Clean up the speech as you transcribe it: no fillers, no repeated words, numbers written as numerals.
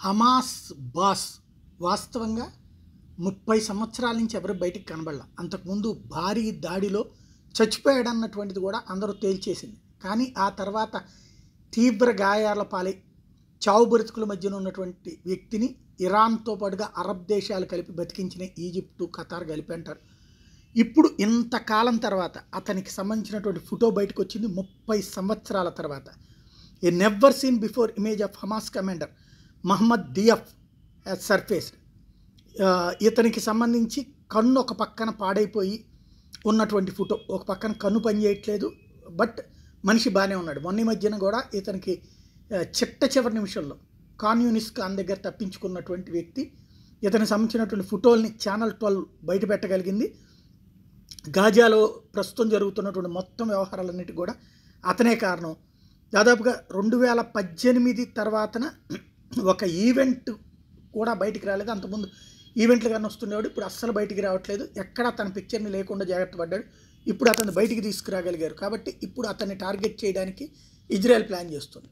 Hamas boss వాస్తవంగా 30 సంవత్సరాల నుంచి ఎవరు బయటికి కనబడలా. అంతకుముందు భారీ దాడిలో చచ్చిపోయాడన్నటువంటిది కూడా అందరూ తేల్చేసింది. కానీ ఆ తర్వాత తీవ్ర గాయాల పాలై చావు బ్రతుకుల మధ్యన ఉన్నటువంటి వ్యక్తిని ఇరాన్తో పాటుగా అరబ్ దేశాలు కలిపి బతికించిన ఈజిప్టు, ఖతార్ కలిపి అంటారు. ఇప్పుడు ఇంతకాలం తర్వాత అతనికి సంబంధించినటువంటి ఫోటో బయటకు వచ్చింది 30 సంవత్సరాల తర్వాత. A never seen before image of Hamas commander Mohammed Deif surfaced. ఇతనికి సంబంధించి కన్ను ఒక పక్కన పాడైపోయి ఉన్నటువంటి ఫోటో, ఒక పక్కన కన్ను పనిచేయట్లేదు, బట్ మనిషి బాగానే ఉన్నాడు. మొన్న మధ్యన కూడా ఇతనికి చివరి నిమిషంలో కాన్యూనిస్ ఖాన్ దగ్గర తప్పించుకున్నటువంటి వ్యక్తి ఇతనికి సంబంధించినటువంటి ఫోటోల్ని ఛానల్ 12 బయట పెట్టగలిగింది. గాజాలో ప్రస్తుతం జరుగుతున్నటువంటి మొత్తం వ్యవహారాలన్నిటి కూడా అతనే కారణం. దాదాపుగా 2018 తర్వాతన ఒక ఈవెంట్ కూడా బయటికి రాలేదు. అంతకుముందు ఈవెంట్లు కానీ వస్తుండేవాడు, ఇప్పుడు అస్సలు బయటికి రావట్లేదు. ఎక్కడ తన పిక్చర్ని లేకుండా జాగ్రత్త పడ్డాడు. ఇప్పుడు అతన్ని బయటికి తీసుకురాగలిగారు. కాబట్టి ఇప్పుడు అతన్ని టార్గెట్ చేయడానికి ఇజ్రాయెల్ ప్లాన్ చేస్తుంది.